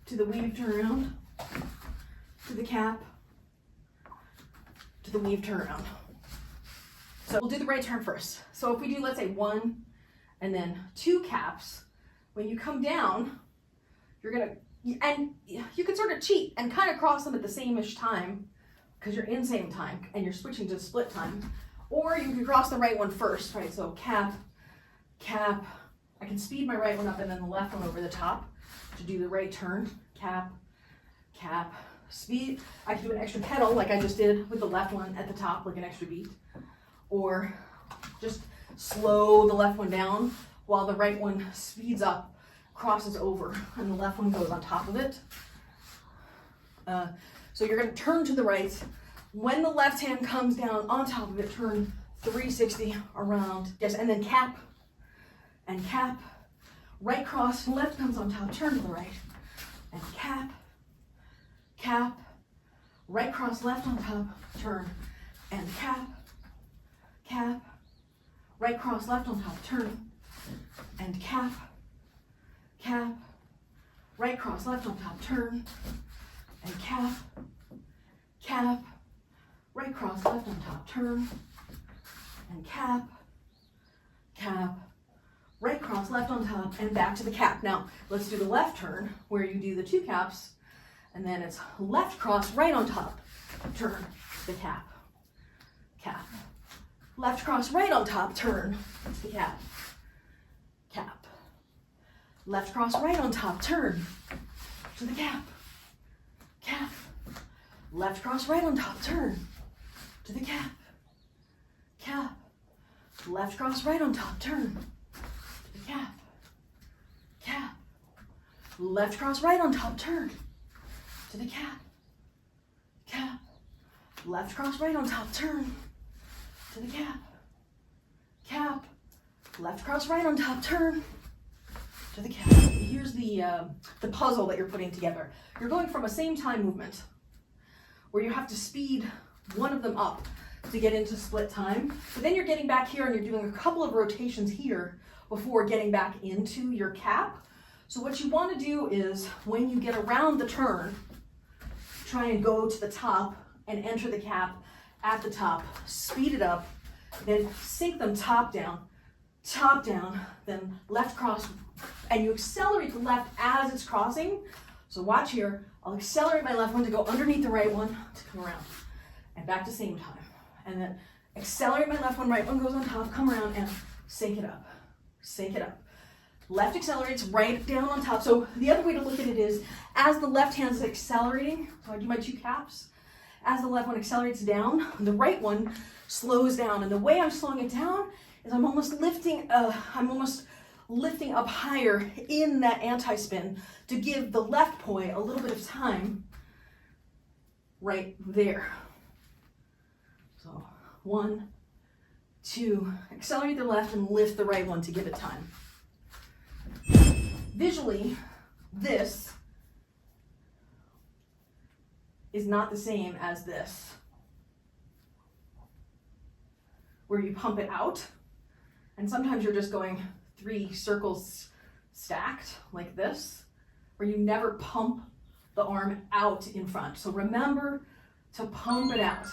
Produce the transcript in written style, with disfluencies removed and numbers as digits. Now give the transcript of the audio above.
to the weave turnaround, to the cap, to the weave turnaround. So we'll do the right turn first. So if we do, let's say 1 and then 2 caps, when you come down, you're gonna, and you can sort of cheat and kind of cross them at the same-ish time because you're in same time and you're switching to split time. Or you can cross the right one first, right? So cap, cap. I can speed my right one up and then the left one over the top to do the right turn. Cap, cap, speed. I can do an extra pedal like I just did with the left one at the top, like an extra beat. Or just slow the left one down while the right one speeds up, crosses over, and the left one goes on top of it. So you're going to turn to the right. When the left hand comes down on top of it, turn 360 around. Yes, and then cap, and cap. Right cross, left comes on top, turn to the right. And cap, cap. Right cross, left on top, turn. And cap, cap. Right cross, left on top, turn. And cap, cap. Right cross, left on top, turn. And cap, cap. Right cross, left on top, turn. And cap, cap. Right cross, left on top, and back to the cap. Now, let's do the left turn, where you do the 2 caps, and then it's left cross, right on top, turn, the cap, cap. Left cross, right on top, turn, the cap, cap. Left cross, right on top, turn, to the cap, cap. Left cross, right on top, turn, to the cap, cap. Left cross, right on top, turn, cap, cap. Left cross, right on top, turn, to the cap, cap. Left cross, right on top, turn, to the cap, cap. Left cross, right on top, turn, to the cap. Here's the puzzle that you're putting together. You're going from a same time movement, where you have to speed one of them up to get into split time, but then you're getting back here and you're doing a couple of rotations here before getting back into your cap. So what you want to do is, when you get around the turn, try and go to the top and enter the cap at the top, speed it up, then sink them top down, then left cross, and you accelerate the left as it's crossing. So watch here, I'll accelerate my left one to go underneath the right one to come around, and back to same time. And then accelerate my left one, right one goes on top, come around and sink it up, sink it up. Left accelerates right down on top. So the other way to look at it is, as the left hand's accelerating, so I do my 2 caps, as the left one accelerates down, the right one slows down. And the way I'm slowing it down is I'm almost lifting up higher in that anti-spin to give the left poi a little bit of time right there. So 1, 2, accelerate the left and lift the right one to give it time. Visually, this is not the same as this, where you pump it out, and sometimes you're just going 3 circles stacked like this, where you never pump the arm out in front. So remember to pump it out.